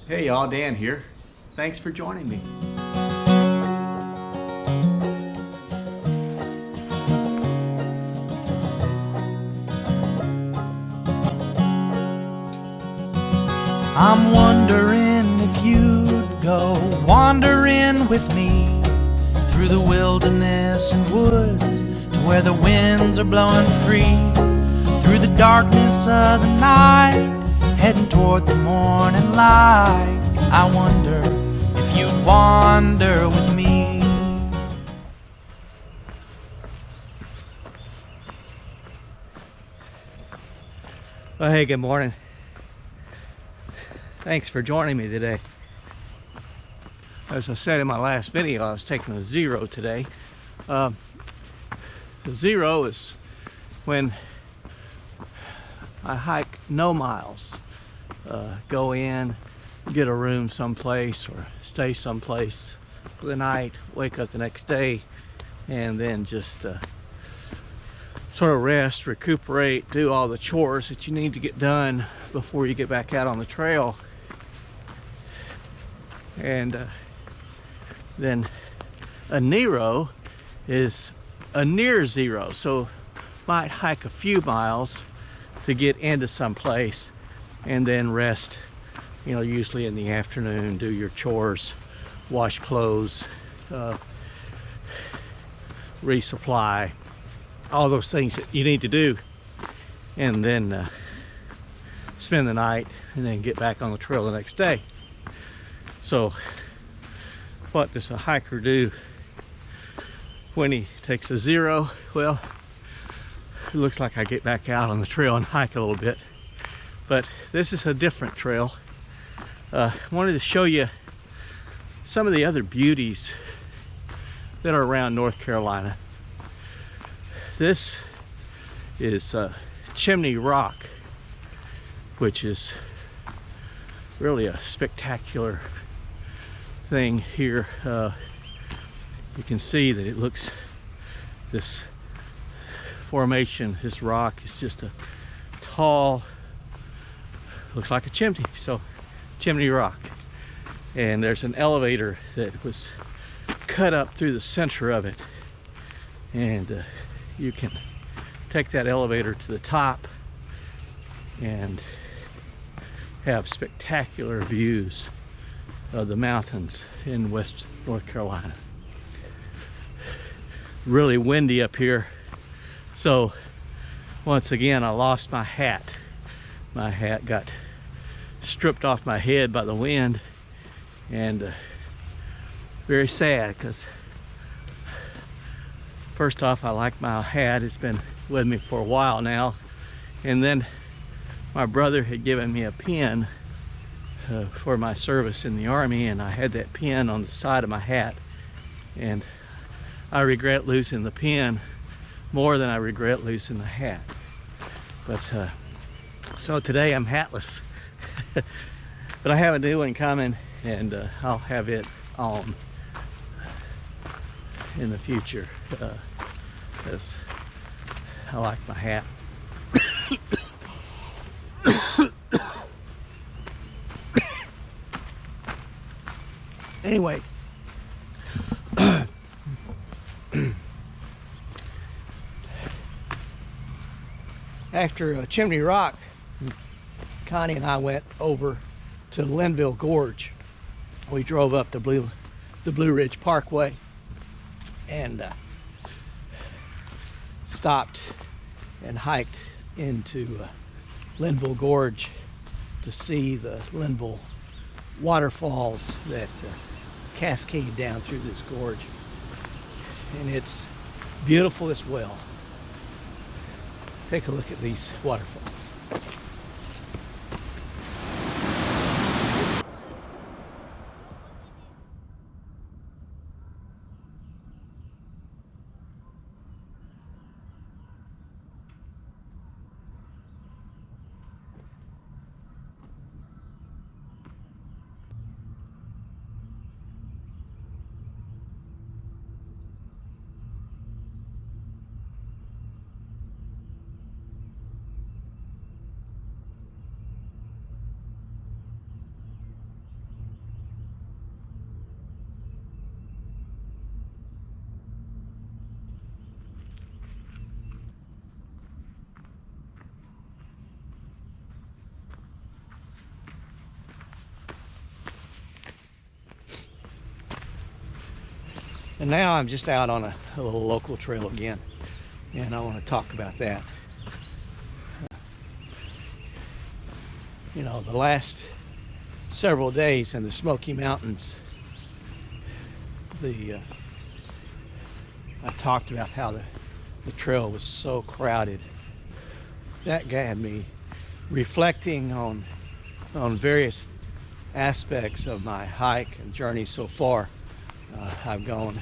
Hey y'all, Dan here. Thanks for joining me. I'm wondering if you'd go wandering with me through the wilderness and woods to where the winds are blowing free, through the darkness of the night, heading toward the morning light. I wonder if you'd wander with me. Well, hey, good morning. Thanks for joining me today. As I said in my last video, I was taking a zero today. The zero is when I hike no miles. Go in, get a room someplace or stay someplace for the night, wake up the next day, and then just sort of rest, recuperate, do all the chores that you need to get done before you get back out on the trail. And then a Nero is a near zero, so might hike a few miles to get into some place and then rest, you know, usually in the afternoon, do your chores, wash clothes, resupply, all those things that you need to do, and then spend the night and then get back on the trail the next day. So what does a hiker do when he takes a zero? Well, it looks like I get back out on the trail and hike a little bit, but this is a different trail. I wanted to show you some of the other beauties that are around North Carolina. This is Chimney Rock, which is really a spectacular thing here. You can see that it looks, this formation, this rock is just a tall, looks like a chimney, so Chimney Rock. And there's an elevator that was cut up through the center of it, and you can take that elevator to the top and have spectacular views of the mountains in West North Carolina. Really windy up here, so once again I lost my hat. My hat got stripped off my head by the wind, and very sad, because first off, I like my hat. It's been with me for a while now, and then my brother had given me a pin for my service in the Army, and I had that pin on the side of my hat, and I regret losing the pin more than I regret losing the hat. But so today I'm hatless. But I have a new one coming, and I'll have it on in the future, because I like my hat. Anyway, after Chimney Rock, Connie and I went over to Linville Gorge. We drove up the Blue Ridge Parkway and stopped and hiked into Linville Gorge to see the Linville waterfalls that cascade down through this gorge, and it's beautiful as well. Take a look at these waterfalls. And now I'm just out on a little local trail again, and I want to talk about that. You know, the last several days in the Smoky Mountains, I talked about how the trail was so crowded. That got me reflecting on various aspects of my hike and journey so far. I've gone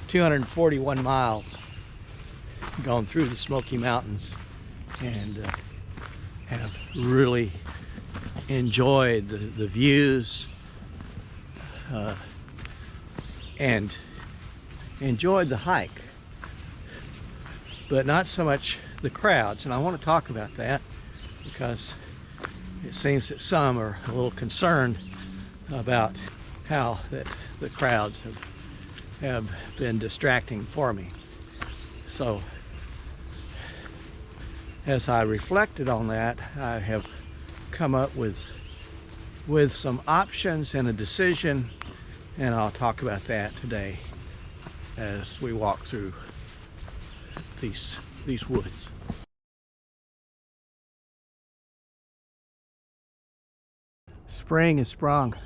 241 miles, gone through the Smoky Mountains, and have really enjoyed the views and enjoyed the hike, but not so much the crowds. And I want to talk about that because it seems that some are a little concerned about how that the crowds have been distracting for me. So as I reflected on that, I have come up with some options and a decision, and I'll talk about that today as we walk through these woods. Spring has sprung.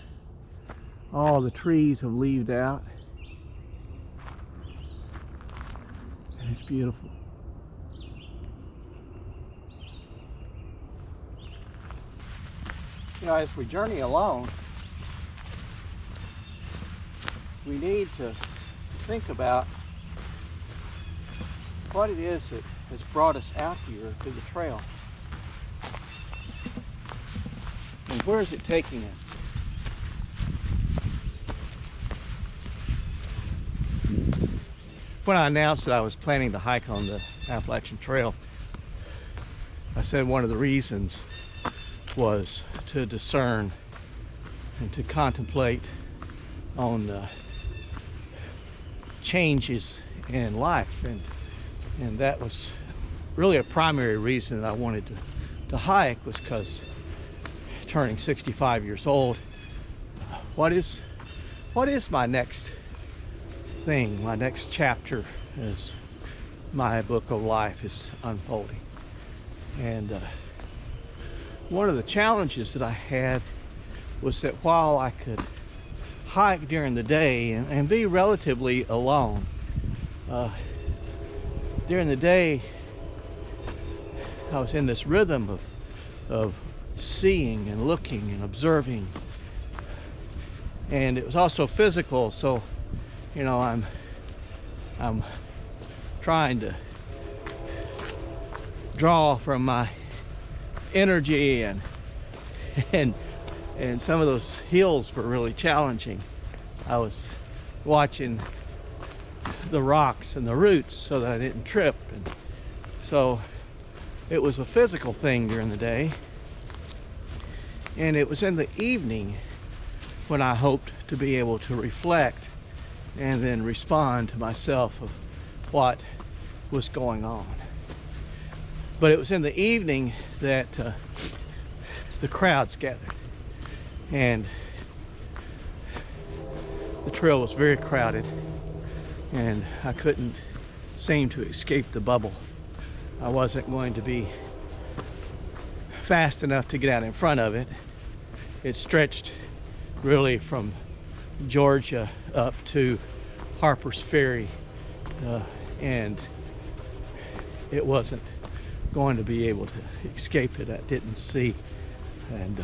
All the trees have leaved out. And it's beautiful. You know, as we journey along, we need to think about what it is that has brought us out here to the trail. And where is it taking us? When I announced that I was planning to hike on the Appalachian Trail, I said one of the reasons was to discern and to contemplate on changes in life, and that was really a primary reason that I wanted to hike, was because turning 65 years old, what is my next thing, my next chapter as my book of life is unfolding. And one of the challenges that I had was that while I could hike during the day and be relatively alone, during the day I was in this rhythm of seeing and looking and observing, and it was also physical. So, you know, I'm trying to draw from my energy, and some of those hills were really challenging. I was watching the rocks and the roots so that I didn't trip, and so it was a physical thing during the day. And it was in the evening when I hoped to be able to reflect and then respond to myself of what was going on. But it was in the evening that the crowds gathered, and the trail was very crowded, and I couldn't seem to escape the bubble. I wasn't going to be fast enough to get out in front of it. It stretched really from Georgia up to Harper's Ferry, and it wasn't going to be able to escape it. I didn't see, and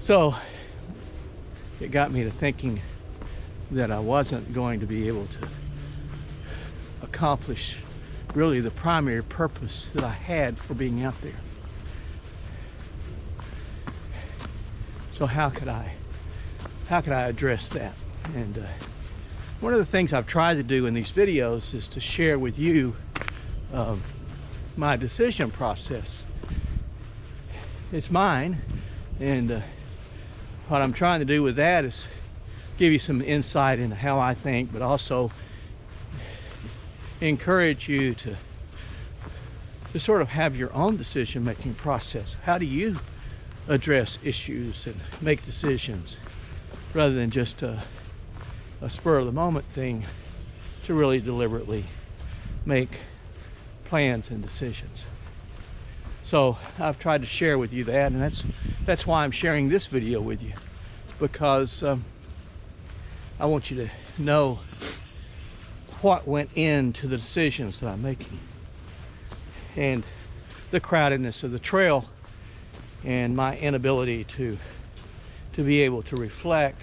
so it got me to thinking that I wasn't going to be able to accomplish really the primary purpose that I had for being out there. So how could I address that? And one of the things I've tried to do in these videos is to share with you my decision process. It's mine, and what I'm trying to do with that is give you some insight into how I think, but also encourage you to sort of have your own decision-making process. How do you address issues and make decisions, rather than just a spur of the moment thing to really deliberately make plans and decisions. So I've tried to share with you that, and that's why I'm sharing this video with you, because I want you to know what went into the decisions that I'm making, and the crowdedness of the trail, and my inability to be able to reflect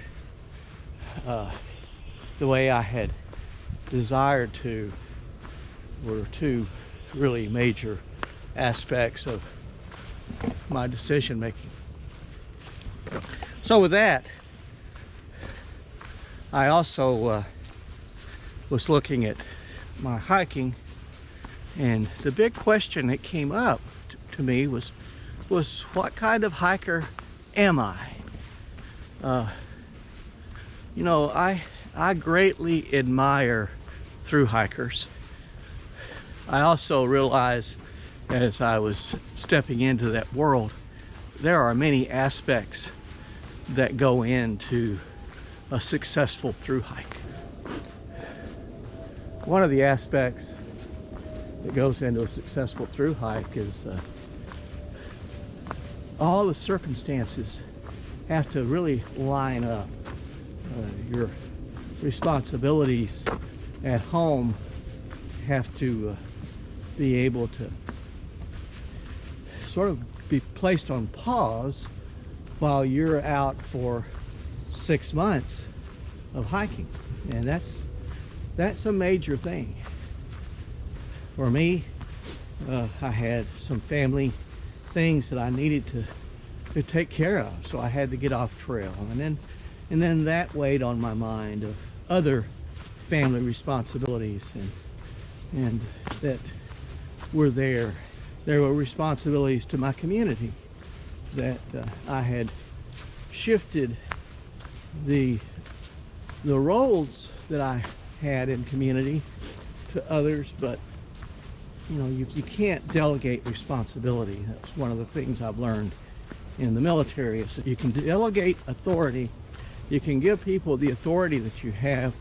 the way I had desired to, were two really major aspects of my decision making. So with that, I also was looking at my hiking, and the big question that came up to me was what kind of hiker am I? You know, I greatly admire thru hikers. I also realized as I was stepping into that world, there are many aspects that go into a successful thru hike. One of the aspects that goes into a successful thru hike is all the circumstances have to really line up. Your responsibilities at home have to be able to sort of be placed on pause while you're out for 6 months of hiking, and that's a major thing. For me, I had some family things that I needed to take care of, so I had to get off trail, and then that weighed on my mind of other family responsibilities and that were there. There were responsibilities to my community that I had shifted the roles that I had in community to others, but you know, you can't delegate responsibility. That's one of the things I've learned in the military, is that you can delegate authority. You can give people the authority that you have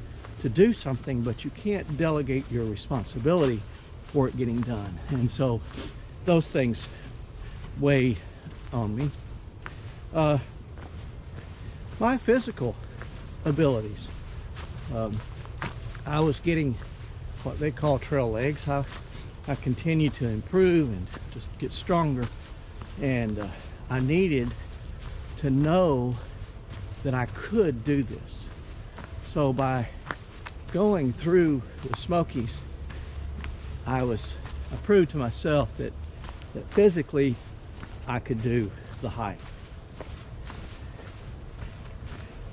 to do something, but you can't delegate your responsibility for it getting done. And so those things weigh on me. My physical abilities, I was getting what they call trail legs. I continue to improve and just get stronger, and I needed to know that I could do this. So by going through the Smokies, I proved to myself that physically I could do the hike.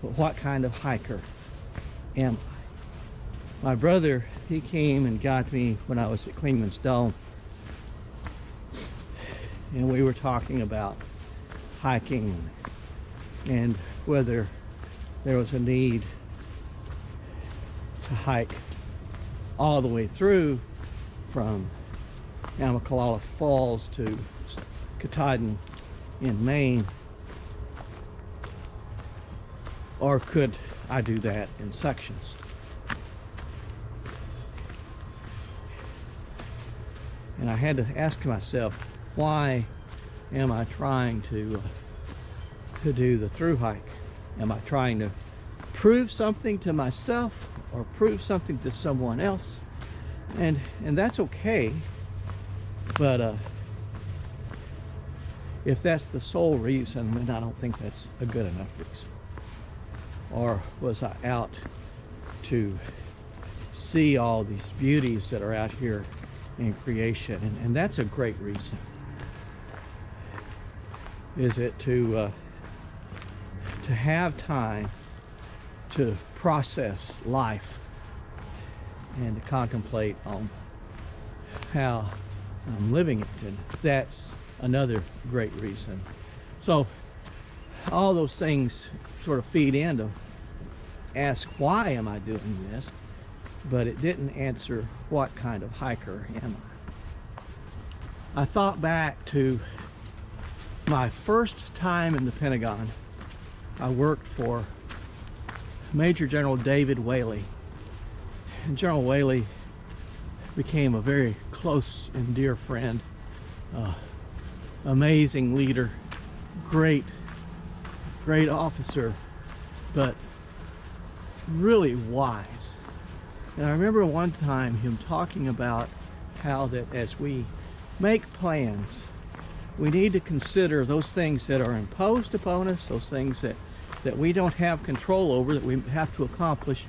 But what kind of hiker am I? My brother, he came and got me when I was at Clingman's Dome, and we were talking about hiking and whether there was a need to hike all the way through from Amicalola Falls to Katahdin in Maine, or could I do that in sections? And I had to ask myself, why am I trying to do the thru hike? Am I trying to prove something to myself or prove something to someone else? And that's okay, but if that's the sole reason, then I don't think that's a good enough reason. Or was I out to see all these beauties that are out here in creation? And that's a great reason. Is it to have time to process life and to contemplate on how I'm living it? And that's another great reason. So all those things sort of feed into ask, why am I doing this? But it didn't answer what kind of hiker am I. I thought back to my first time in the Pentagon. I worked for Major General David Whaley. And General Whaley became a very close and dear friend, amazing leader, great officer, but really wise. And I remember one time him talking about how that as we make plans, we need to consider those things that are imposed upon us, those things that we don't have control over, that we have to accomplish,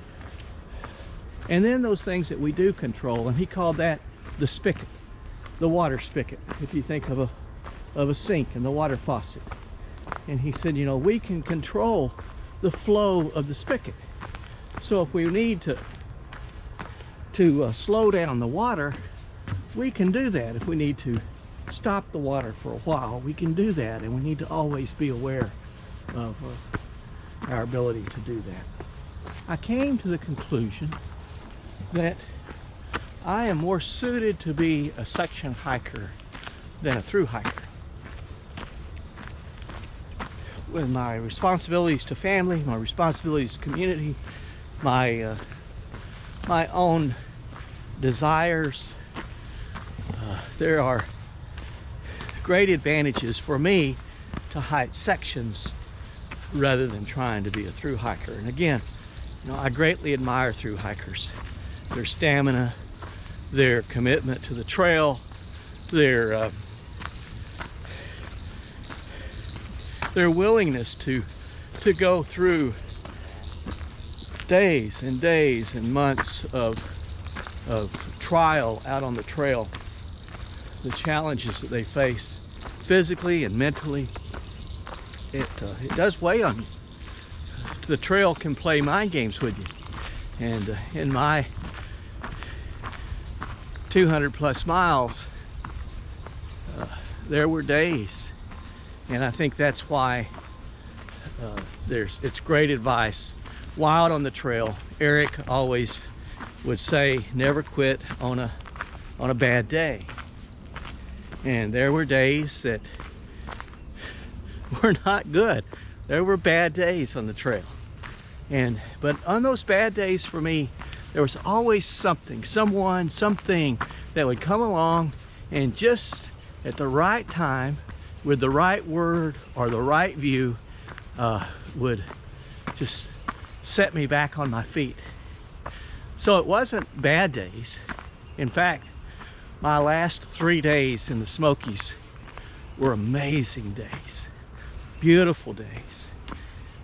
and then those things that we do control. And he called that the spigot, the water spigot, if you think of a sink and the water faucet. And he said, you know, we can control the flow of the spigot. So if we need to slow down the water, we can do that. If we need to stop the water for a while, we can do that. And we need to always be aware of our ability to do that. I came to the conclusion that I am more suited to be a section hiker than a through hiker. With my responsibilities to family, my responsibilities to community, my own desires, there are great advantages for me to hike sections rather than trying to be a through hiker. And again, you know, I greatly admire through hikers. Their stamina, their commitment to the trail, their willingness to go through days and days and months of trial out on the trail, the challenges that they face physically and mentally. It does weigh on you. The trail can play mind games with you. And in my 200 plus miles, there were days, and I think that's why it's great advice. While out on the trail, Eric always would say, never quit on a bad day. And there were days that were not good. There were bad days on the trail. But on those bad days for me, there was always something, someone, something that would come along and just at the right time, with the right word or the right view, would just set me back on my feet. So it wasn't bad days. In fact, my last 3 days in the Smokies were amazing days, beautiful days.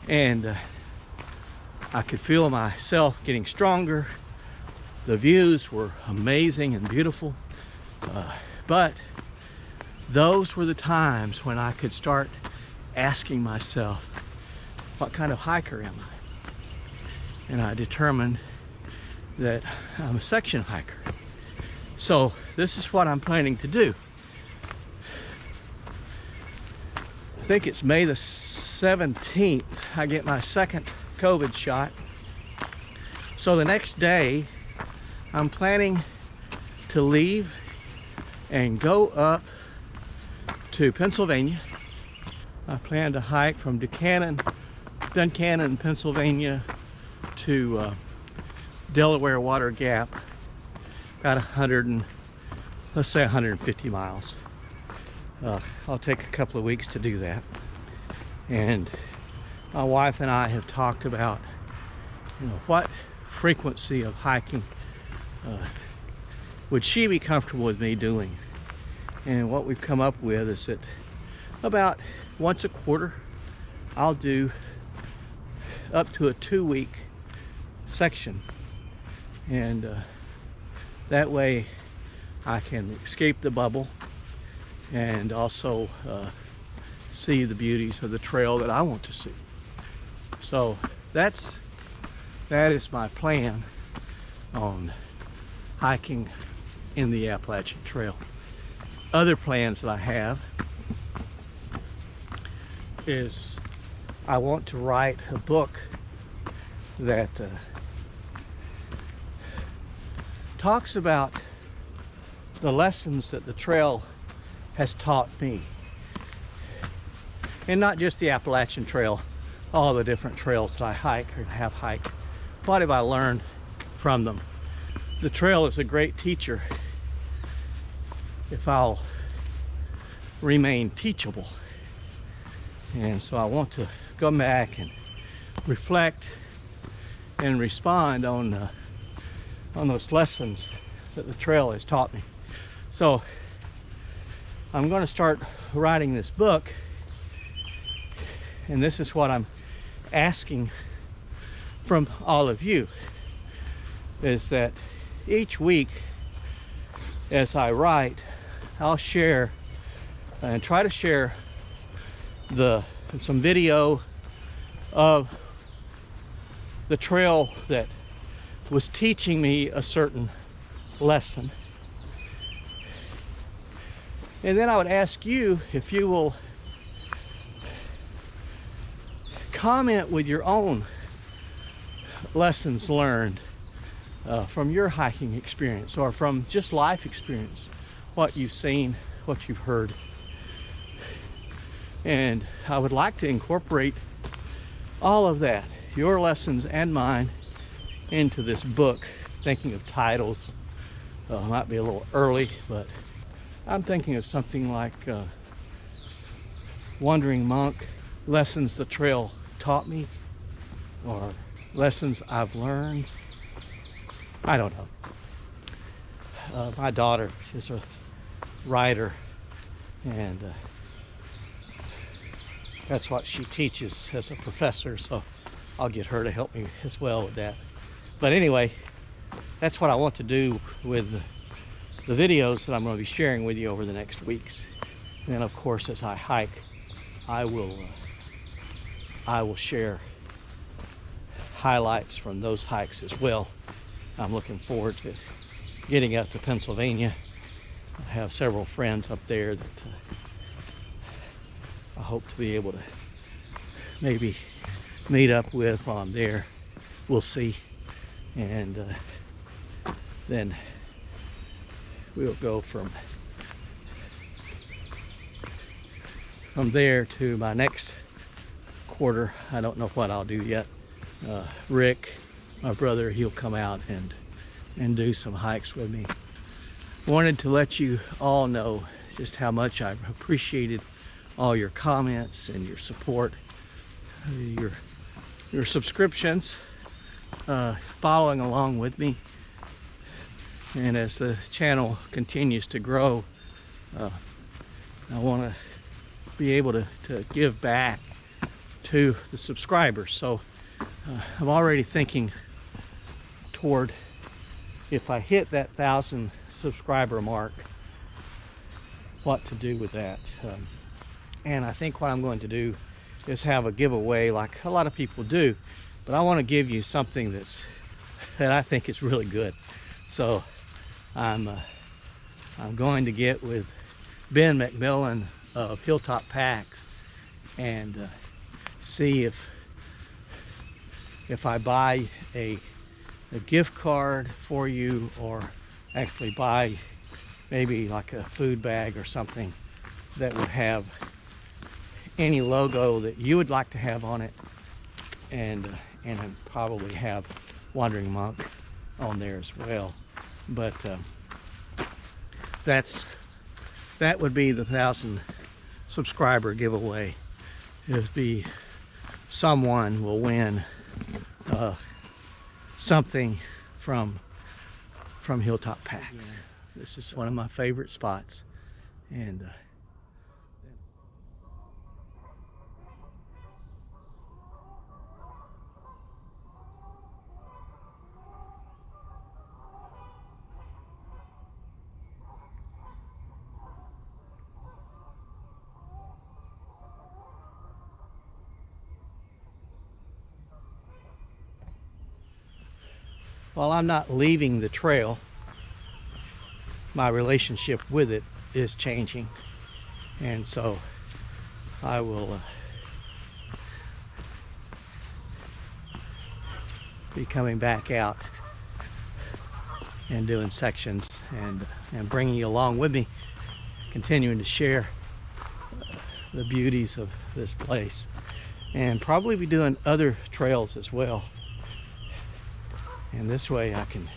And I could feel myself getting stronger. The views were amazing and beautiful. But those were the times when I could start asking myself, what kind of hiker am I? And I determined that I'm a section hiker. So this is what I'm planning to do. I think it's May the 17th, I get my second COVID shot. So the next day, I'm planning to leave and go up to Pennsylvania. I plan to hike from Duncannon, Pennsylvania to Delaware Water Gap, about 150 miles. I'll take a couple of weeks to do that. And my wife and I have talked about, you know, what frequency of hiking would she be comfortable with me doing. And what we've come up with is that about once a quarter I'll do up to a 2-week section, and that way I can escape the bubble and also see the beauties of the trail that I want to see. So that is my plan on hiking in the Appalachian Trail. Other plans that I have is I want to write a book that talks about the lessons that the trail has taught me. And not just the Appalachian Trail, all the different trails that I hike or have hiked. What have I learned from them? The trail is a great teacher if I'll remain teachable. And so I want to go back and reflect and respond on those lessons that the trail has taught me. So I'm going to start writing this book, and this is what I'm asking from all of you, is that each week as I write, I'll share and try to share some video of the trail that was teaching me a certain lesson. And then I would ask you if you will comment with your own lessons learned from your hiking experience, or from just life experience, what you've seen, what you've heard. And I would like to incorporate all of that, your lessons and mine, into this book. Thinking of titles, might be a little early, but I'm thinking of something like Wandering Monk, Lessons the Trail Taught Me, or Lessons I've Learned. I don't know. My daughter is a writer, and that's what she teaches as a professor, so I'll get her to help me as well with that. But anyway, that's what I want to do with the videos that I'm going to be sharing with you over the next weeks. And then, of course, as I hike, I will share highlights from those hikes as well. I'm looking forward to getting out to Pennsylvania. I have several friends up there that I hope to be able to maybe meet up with while I'm there. We'll see. And then we'll go from there to my next quarter. I don't know what I'll do yet. Rick, my brother, he'll come out and do some hikes with me. Wanted to let you all know just how much I've appreciated all your comments and your support, your subscriptions, following along with me. And as the channel continues to grow, I want to be able to give back to the subscribers. So I'm already thinking toward, if I hit that 1,000 subscriber mark, what to do with that. And I think what I'm going to do is have a giveaway like a lot of people do, but I want to give you something that I think is really good. So I'm going to get with Ben McMillan of Hilltop Packs and see if I buy a gift card for you, or actually buy maybe like a food bag or something that would have any logo that you would like to have on it, and probably have Wandering Monk on there as well. But that would be the 1,000 subscriber giveaway. It would be someone will win something from Hilltop Packs. Yeah. This is one of my favorite spots, and while I'm not leaving the trail, my relationship with it is changing, and so I will be coming back out and doing sections and bringing you along with me, continuing to share the beauties of this place. and probably be doing other trails as well. And this way I can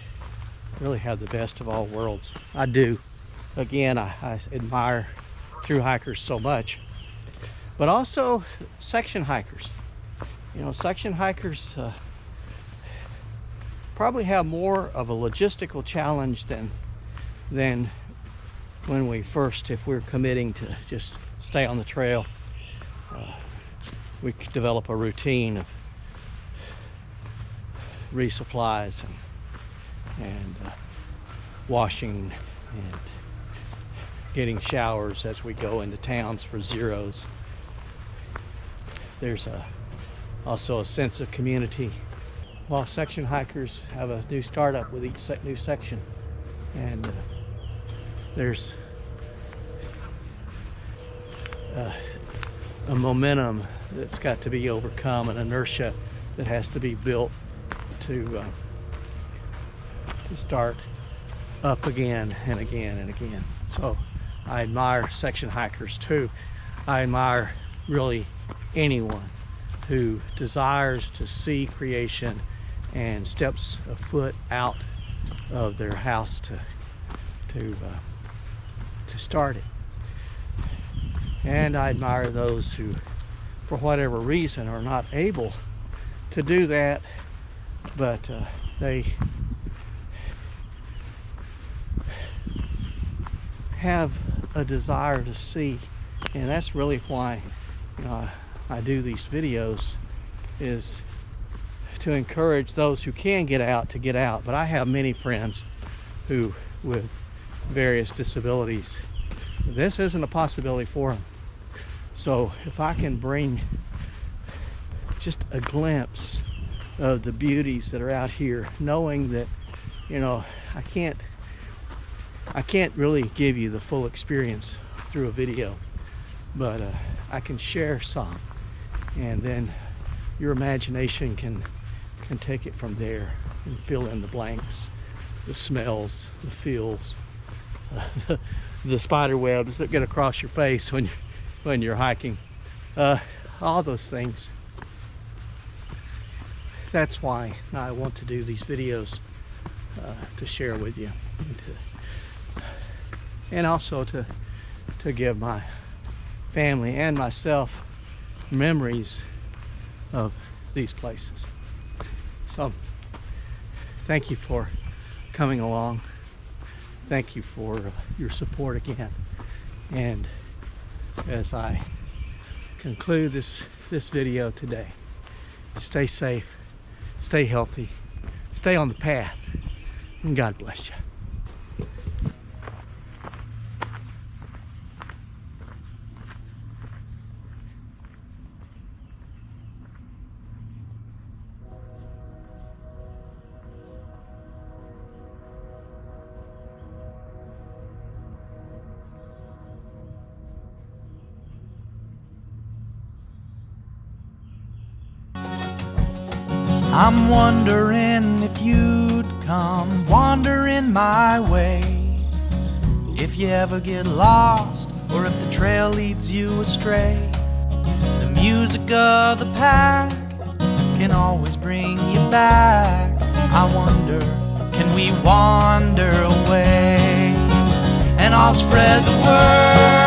really have the best of all worlds. I do. Again, I admire through hikers so much, but also section hikers. You know, section hikers probably have more of a logistical challenge than when we first, if we're committing to just stay on the trail. We develop a routine of resupplies and washing and getting showers as we go into towns for zeros. There's also a sense of community. While section hikers have a new startup with each new section, and there's a momentum that's got to be overcome, an inertia that has to be built to start up again and again and again. So I admire section hikers too. I admire really anyone who desires to see creation and steps a foot out of their house to start it. And I admire those who, for whatever reason, are not able to do that, but they have a desire to see. And that's really why I do these videos, is to encourage those who can get out to get out. But I have many friends who, with various disabilities, this isn't a possibility for them. So if I can bring just a glimpse of the beauties that are out here, knowing that, you know, I can't really give you the full experience through a video, but I can share some, and then your imagination can take it from there and fill in the blanks, the smells, the feels, the spider webs that get across your face when you're hiking, all those things. That's why I want to do these videos, to share with you, and also to give my family and myself memories of these places. So thank you for coming along. Thank you for your support again. And as I conclude this video today, stay safe, stay healthy, stay on the path, and God bless you. I'm wondering if you'd come wandering my way, if you ever get lost or if the trail leads you astray. The music of the pack can always bring you back. I wonder, can we wander away? And I'll spread the word